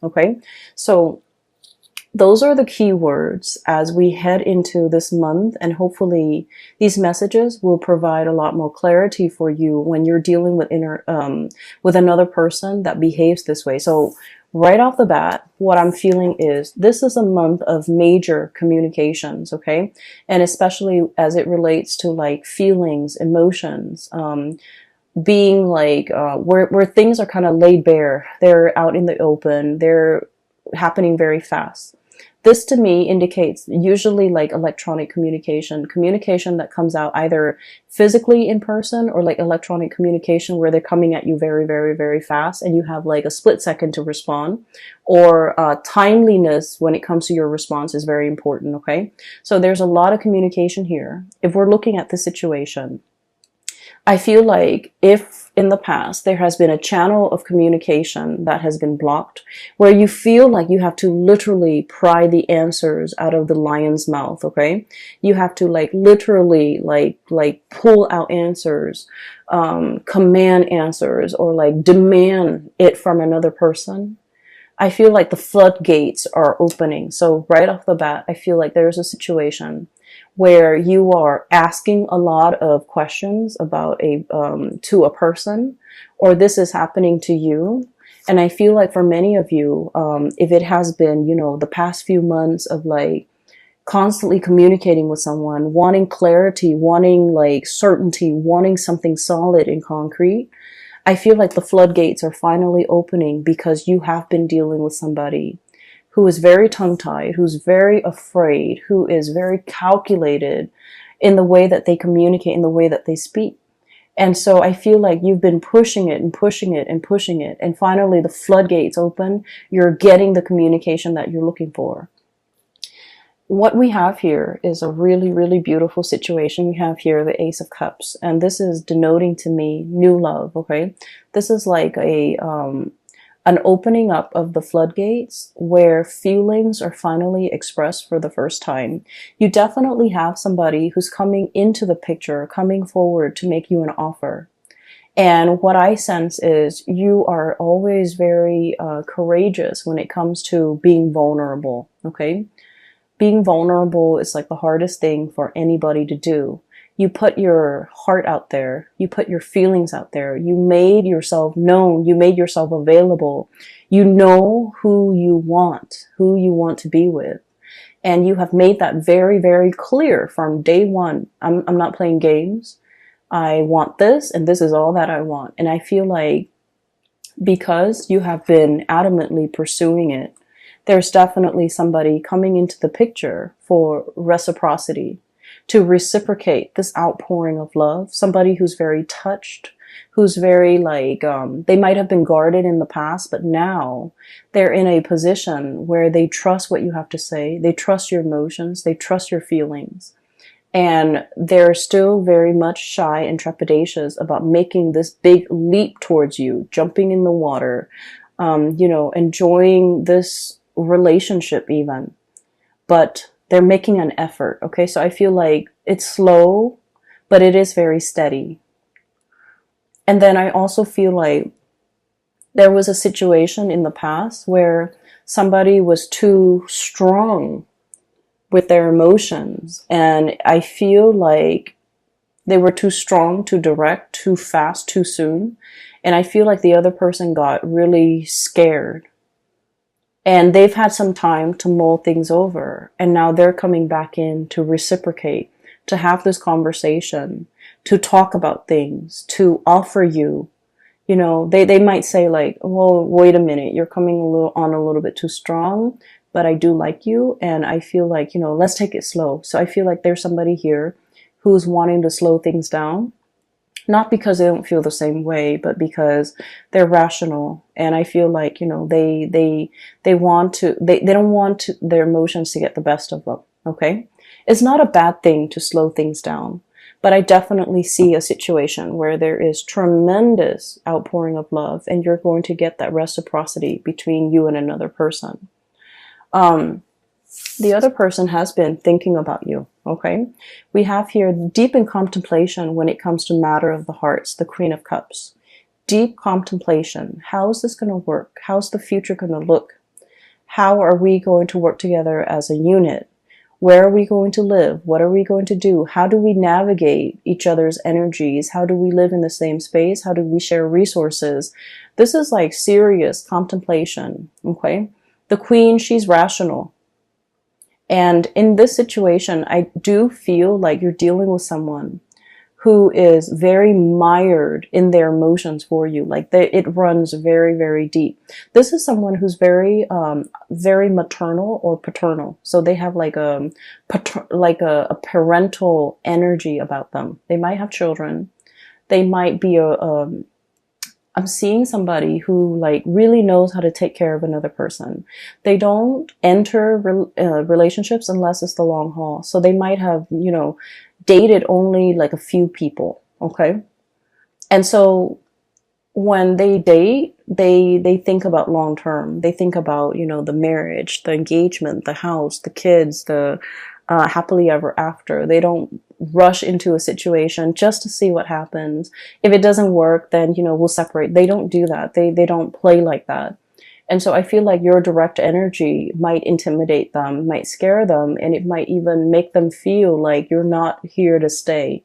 Okay, so those are the key words as we head into this month, and hopefully these messages will provide a lot more clarity for you when you're dealing with another person that behaves this way. So right off the bat, what I'm feeling is this is a month of major communications, okay? And especially as it relates to like feelings, emotions, being like where things are kind of laid bare, they're out in the open, they're happening very fast. This to me indicates usually like electronic communication that comes out either physically in person or like electronic communication where they're coming at you very, very, very fast and you have like a split second to respond, or timeliness when it comes to your response is very important. Okay. So there's a lot of communication here. If we're looking at the situation, I feel like if in the past there has been a channel of communication that has been blocked, where you feel like you have to literally pry the answers out of the lion's mouth, okay? You have to like literally like pull out answers, command answers, or like demand it from another person. I feel like the floodgates are opening. So right off the bat, I feel like there's a situation where you are asking a lot of questions about to a person, or this is happening to you. And I feel like for many of you, if it has been, you know, the past few months of like constantly communicating with someone, wanting clarity, wanting like certainty, wanting something solid and concrete, I feel like the floodgates are finally opening because you have been dealing with somebody who is very tongue-tied, who's very afraid, who is very calculated in the way that they communicate, in the way that they speak. And so I feel like you've been pushing it and pushing it and pushing it. And finally the floodgates open. You're getting the communication that you're looking for. What we have here is a really, really beautiful situation. We have here the Ace of Cups, and this is denoting to me new love, okay? This is like an opening up of the floodgates where feelings are finally expressed for the first time. You definitely have somebody who's coming into the picture, coming forward to make you an offer. And what I sense is you are always very courageous when it comes to being vulnerable, okay? Being vulnerable is like the hardest thing for anybody to do. You put your heart out there. You put your feelings out there. You made yourself known. You made yourself available. You know who you want to be with. And you have made that very, very clear from day one. I'm not playing games. I want this, and this is all that I want. And I feel like because you have been adamantly pursuing it, there's definitely somebody coming into the picture for reciprocity, to reciprocate this outpouring of love. Somebody who's very touched, who's very like, they might have been guarded in the past, but now they're in a position where they trust what you have to say. They trust your emotions. They trust your feelings. And they're still very much shy and trepidatious about making this big leap towards you, jumping in the water, you know, enjoying this relationship even. But they're making an effort, okay? So I feel like it's slow, but it is very steady. And then I also feel like there was a situation in the past where somebody was too strong with their emotions. And I feel like they were too strong, too direct, too fast, too soon. And I feel like the other person got really scared. And they've had some time to mull things over. And now they're coming back in to reciprocate, to have this conversation, to talk about things, to offer you. You know, they might say like, well, wait a minute, you're coming a little bit too strong, but I do like you. And I feel like, you know, let's take it slow. So I feel like there's somebody here who's wanting to slow things down. Not because they don't feel the same way, but because they're rational. And I feel like, you know, they don't want their emotions to get the best of them. Okay. It's not a bad thing to slow things down, but I definitely see a situation where there is tremendous outpouring of love and you're going to get that reciprocity between you and another person. The other person has been thinking about you, okay? We have here deep in contemplation when it comes to matter of the hearts, the Queen of Cups. Deep contemplation. How is this going to work? How's the future going to look? How are we going to work together as a unit? Where are we going to live? What are we going to do? How do we navigate each other's energies? How do we live in the same space? How do we share resources? This is like serious contemplation, okay? The queen, she's rational. And in this situation, I do feel like you're dealing with someone who is very mired in their emotions for you. Like it runs very, very deep. This is someone who's very, very maternal or paternal. So they have like a parental energy about them. They might have children. They might be I'm seeing somebody who like really knows how to take care of another person. They don't enter relationships unless it's the long haul. So they might have, you know, dated only like a few people. Okay. And so when they date, they think about long term. They think about, you know, the marriage, the engagement, the house, the kids, the happily ever after. They don't rush into a situation just to see what happens. If it doesn't work, then, you know, we'll separate. They don't do that. They don't play like that. And so I feel like your direct energy might intimidate them, might scare them, and it might even make them feel like you're not here to stay.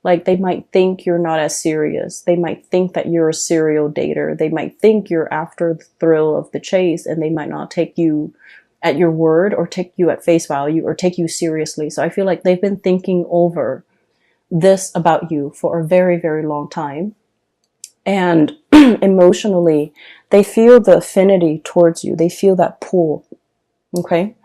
Like they might think you're not as serious. They might think that you're a serial dater. They might think you're after the thrill of the chase, and they might not take you at your word or take you at face value or take you seriously. So I feel like they've been thinking over this about you for a very, very long time. And emotionally, they feel the affinity towards you. They feel that pull. Okay.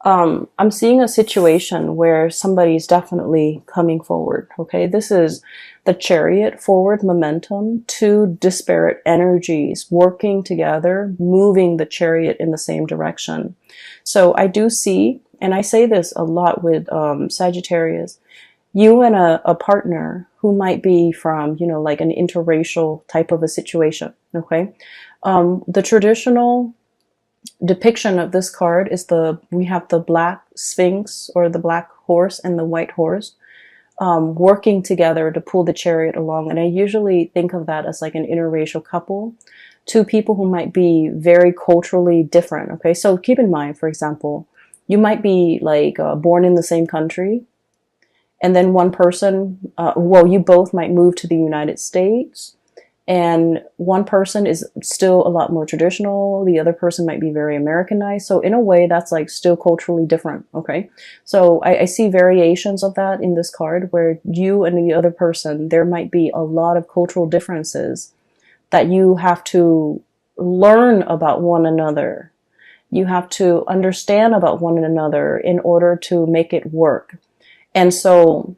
I'm seeing a situation where somebody's definitely coming forward. Okay. This is the Chariot, forward momentum, two disparate energies working together, moving the Chariot in the same direction. So I do see, and I say this a lot with Sagittarius, you and a partner who might be from, you know, like an interracial type of a situation. Okay. The traditional depiction of this card is we have the black sphinx or the black horse and the white horse working together to pull the chariot along. And I usually think of that as like an interracial couple, two people who might be very culturally different. Okay. So keep in mind, for example, you might be like born in the same country, and then one person, you both might move to the United States, and one person is still a lot more traditional. The other person might be very Americanized. So in a way, that's like still culturally different. Okay. So I see variations of that in this card where you and the other person, there might be a lot of cultural differences that you have to learn about one another. You have to understand about one another in order to make it work. And so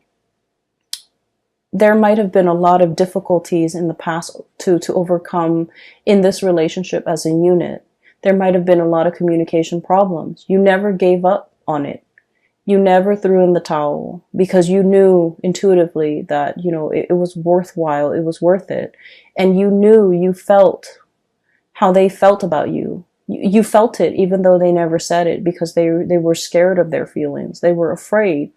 there might have been a lot of difficulties in the past to overcome in this relationship as a unit. There might have been a lot of communication problems. You never gave up on it. You never threw in the towel because you knew intuitively that, you know, it was worthwhile. It was worth it. And you felt how they felt about you. You felt it even though they never said it because they were scared of their feelings. They were afraid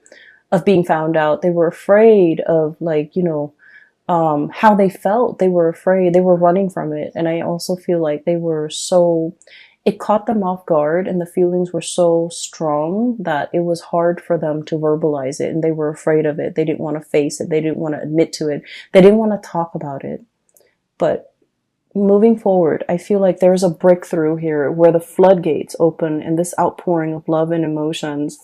of being found out. They were afraid of, like, you know, how they felt. They were afraid. They were running from it. And I also feel like it caught them off guard, and the feelings were so strong that it was hard for them to verbalize it, and they were afraid of it. They didn't want to face it. They didn't want to admit to it. They didn't want to talk about it. But moving forward, I feel like there's a breakthrough here where the floodgates open, and this outpouring of love and emotions,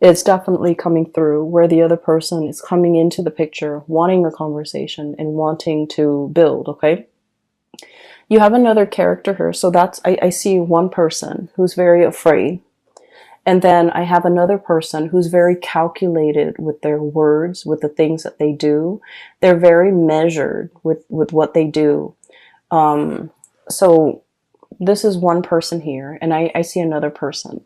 it's definitely coming through, where the other person is coming into the picture, wanting a conversation and wanting to build. Okay. You have another character here. So I see one person who's very afraid. And then I have another person who's very calculated with their words, with the things that they do. They're very measured with what they do. So this is one person here, and I see another person.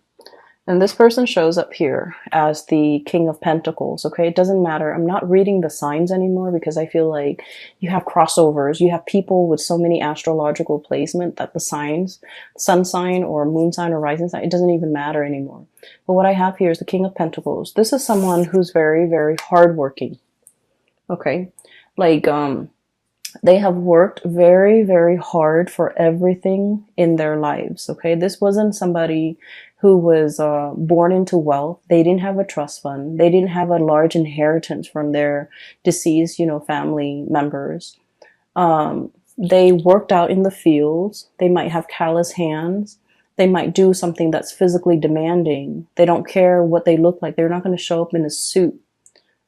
And this person shows up here as the King of Pentacles, okay? It doesn't matter. I'm not reading the signs anymore because I feel like you have crossovers. You have people with so many astrological placement that the signs, sun sign or moon sign or rising sign, it doesn't even matter anymore. But what I have here is the King of Pentacles. This is someone who's very, very hardworking, okay? Like, They have worked very, very hard for everything in their lives. Okay. This wasn't somebody who was born into wealth. They didn't have a trust fund. They didn't have a large inheritance from their deceased, family members. They worked out in the fields. They might have callous hands. They might do something that's physically demanding. They don't care what they look like. They're not going to show up in a suit.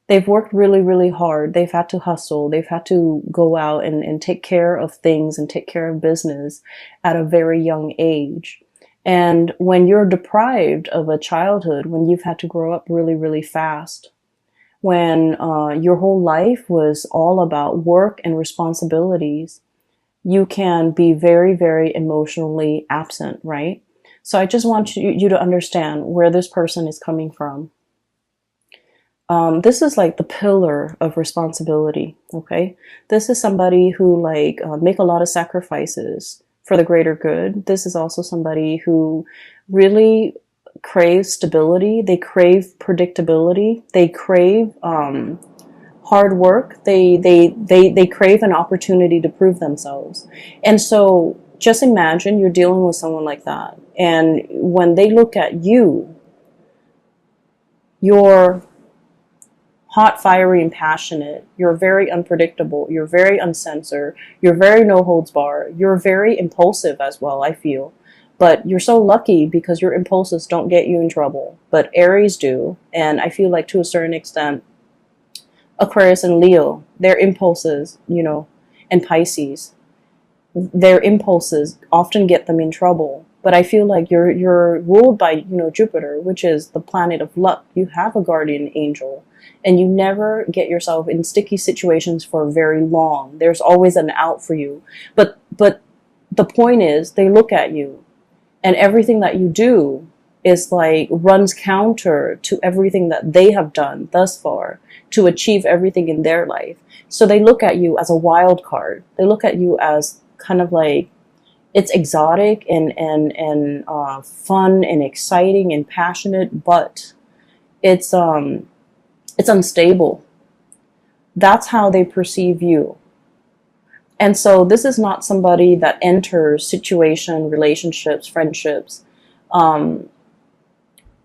They've worked really, really hard. They've had to hustle. They've had to go out and take care of things and take care of business at a very young age. And when you're deprived of a childhood, when you've had to grow up really, really fast, when your whole life was all about work and responsibilities, you can be very, very emotionally absent, right? So I just want you to understand where this person is coming from. This is like the pillar of responsibility, okay? This is somebody who make a lot of sacrifices for the greater good. This is also somebody who really craves stability. They crave predictability. They crave hard work. They crave an opportunity to prove themselves. And so just imagine you're dealing with someone like that. And when they look at you, you're hot, fiery, and passionate. You're very unpredictable. You're very uncensored. You're very no holds bar. You're very impulsive as well, I feel. But you're so lucky because your impulses don't get you in trouble. But Aries do. And I feel like to a certain extent, Aquarius and Leo, their impulses, and Pisces, their impulses often get them in trouble. But I feel like you're ruled by, Jupiter, which is the planet of luck. You have a guardian angel, and you never get yourself in sticky situations for very long. There's always an out for you. But the point is, they look at you, and everything that you do is runs counter to everything that they have done thus far to achieve everything in their life. So they look at you as a wild card. They look at you as kind of it's exotic and fun and exciting and passionate, but it's unstable. That's how they perceive you. And so this is not somebody that enters relationships, friendships,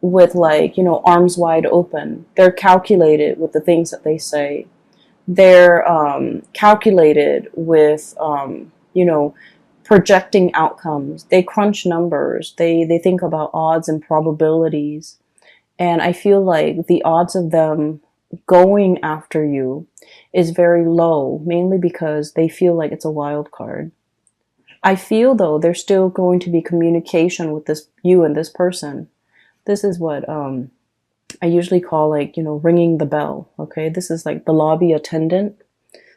with arms wide open. They're calculated with the things that they say. They're calculated with, projecting outcomes. They crunch numbers. They think about odds and probabilities. And I feel like the odds of them going after you is very low, mainly because they feel like it's a wild card. I feel though there's still going to be communication with you and this person. This is what I usually call ringing the bell. Okay, this is like the lobby attendant,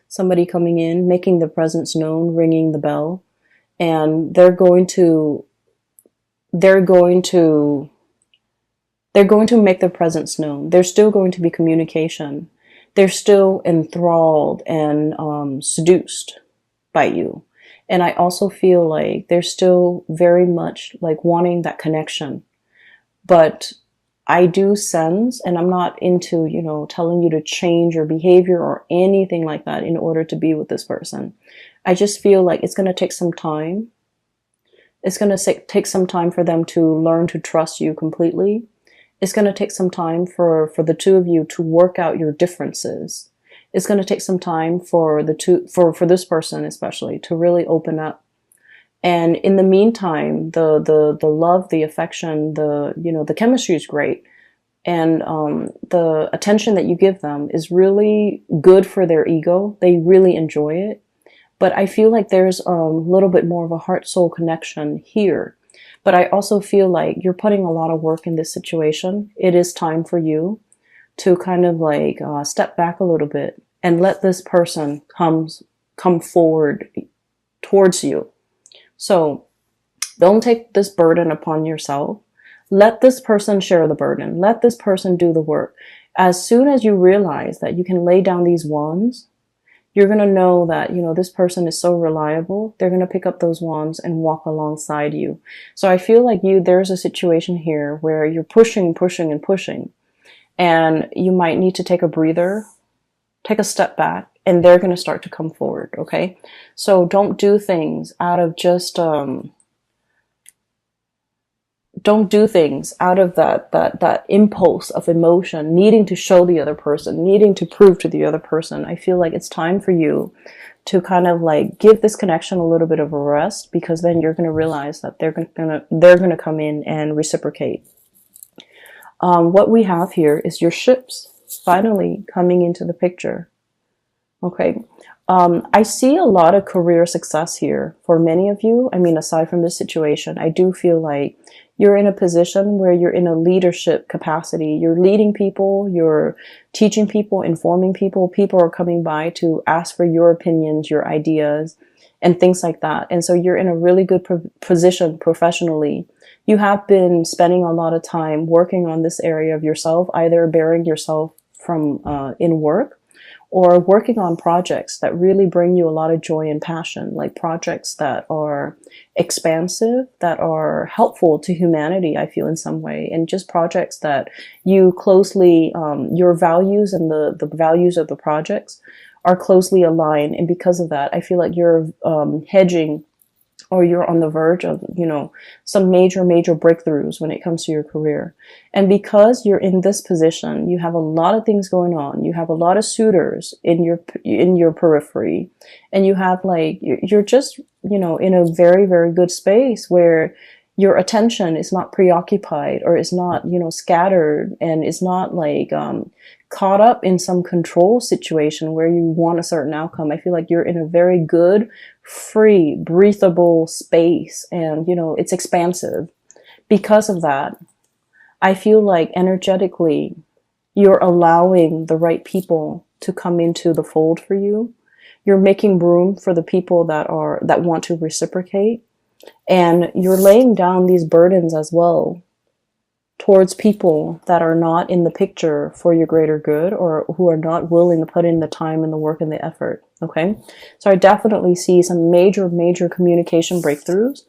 somebody coming in, making their presence known, ringing the bell, and they're going to make their presence known. There's still going to be communication. They're still enthralled and seduced by you. And I also feel like they're still very much wanting that connection. But I do sense, and I'm not into, telling you to change your behavior or anything like that in order to be with this person. I just feel like it's going to take some time. It's going to take some time for them to learn to trust you completely. It's going to take some time for the two of you to work out your differences. It's going to take some time for this person especially to really open up. And in the meantime, the love, the affection, the chemistry is great. And the attention that you give them is really good for their ego. They really enjoy it. But I feel like there's a little bit more of a heart-soul connection here. But I also feel like you're putting a lot of work in this situation. It is time for you to kind of step back a little bit and let this person come forward towards you. So don't take this burden upon yourself. Let this person share the burden. Let this person do the work. As soon as you realize that you can lay down these wands, you're going to know that, this person is so reliable. They're going to pick up those wands and walk alongside you. So I feel like there's a situation here where you're pushing, and you might need to take a breather, take a step back, and they're going to start to come forward. Okay. So don't do things out of just, don't do things out of that impulse of emotion, needing to show the other person, needing to prove to the other person. I feel like it's time for you to kind of like give this connection a little bit of a rest, because then you're going to realize that they're going to come in and reciprocate. What we have here is your ships finally coming into the picture. Okay. I see a lot of career success here for many of you. I mean, aside from this situation, I do feel like you're in a position where you're in a leadership capacity. You're leading people, you're teaching people, informing people. People are coming by to ask for your opinions, your ideas, and things like that. And so you're in a really good position professionally. You have been spending a lot of time working on this area of yourself, either bearing yourself from in work, or working on projects that really bring you a lot of joy and passion, like projects that are expansive, that are helpful to humanity, I feel, in some way, and just projects that you closely, your values and the values of the projects are closely aligned. And because of that, I feel like you're hedging, or you're on the verge of, some major breakthroughs when it comes to your career. And because you're in this position, you have a lot of things going on. You have a lot of suitors in your periphery, and you have you're just, in a very, very good space where your attention is not preoccupied, or is not, scattered, and is not caught up in some control situation where you want a certain outcome. I feel like you're in a very good, free, breathable space, and it's expansive. Because of that, I feel like energetically you're allowing the right people to come into the fold for you. You're making room for the people that want to reciprocate, and you're laying down these burdens as well towards people that are not in the picture for your greater good, or who are not willing to put in the time and the work and the effort. Okay. So I definitely see some major communication breakthroughs.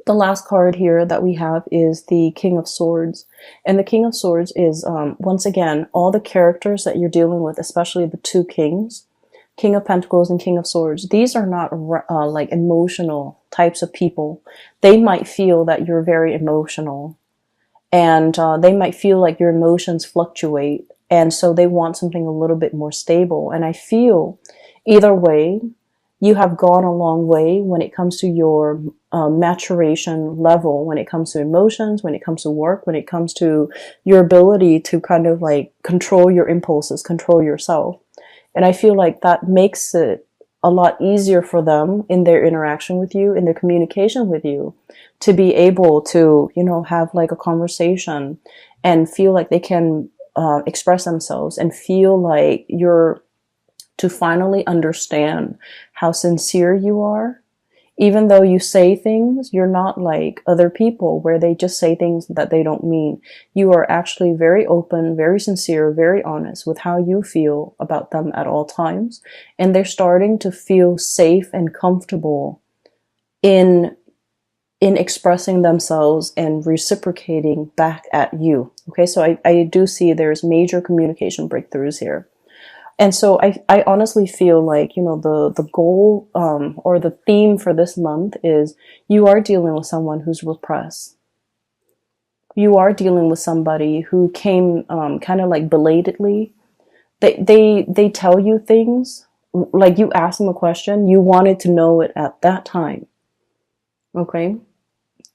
The last card here that we have is the King of Swords. And the King of Swords is, once again, all the characters that you're dealing with, especially the two kings, King of Pentacles and King of Swords. These are not like emotional types of people. They might feel that you're very emotional, and they might feel like your emotions fluctuate, and so they want something a little bit more stable. And I feel either way, you have gone a long way when it comes to your maturation level, when it comes to emotions, when it comes to work, when it comes to your ability to kind of control your impulses, control yourself. And I feel like that makes it a lot easier for them in their interaction with you, in their communication with you, to be able to, have a conversation and feel like they can express themselves, and feel like you're to finally understand how sincere you are. Even though you say things, you're not like other people where they just say things that they don't mean. You are actually very open, very sincere, very honest with how you feel about them at all times. And they're starting to feel safe and comfortable in expressing themselves and reciprocating back at you. Okay, so I do see there's major communication breakthroughs here. And so I honestly feel like, the goal, or the theme for this month is you are dealing with someone who's repressed. You are dealing with somebody who came, kind of like belatedly. They tell you things, like you ask them a question, you wanted to know it at that time. Okay.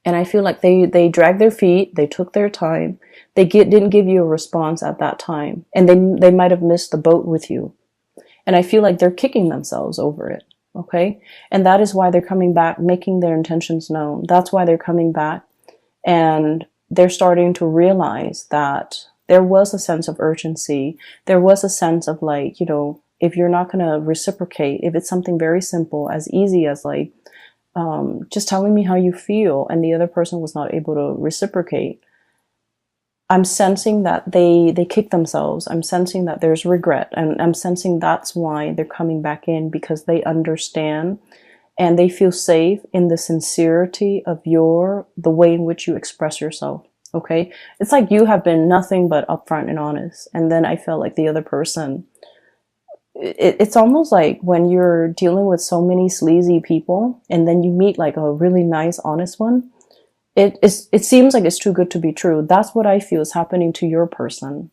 And I feel like they dragged their feet, they took their time, didn't give you a response at that time, and they might have missed the boat with you. And I feel like they're kicking themselves over it, okay? And that is why they're coming back, making their intentions known. That's why they're coming back, and they're starting to realize that there was a sense of urgency. There was a sense of if you're not going to reciprocate, if it's something very simple, as easy as just telling me how you feel, and the other person was not able to reciprocate, I'm sensing that they kick themselves. I'm sensing that there's regret, and I'm sensing that's why they're coming back in, because they understand and they feel safe in the sincerity of the way in which you express yourself. Okay. It's like you have been nothing but upfront and honest. And then I felt like the other person it's almost like when you're dealing with so many sleazy people and then you meet like a really nice, honest one, it seems like it's too good to be true. That's what I feel is happening to your person,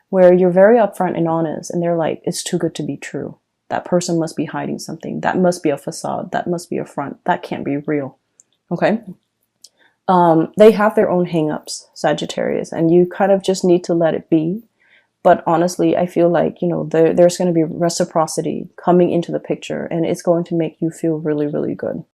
where you're very upfront and honest, and they're like, it's too good to be true. That person must be hiding something. That must be a facade. That must be a front. That can't be real. Okay? They have their own hangups, Sagittarius, and you kind of just need to let it be. But honestly, I feel like, there's going to be reciprocity coming into the picture, and it's going to make you feel really, really good.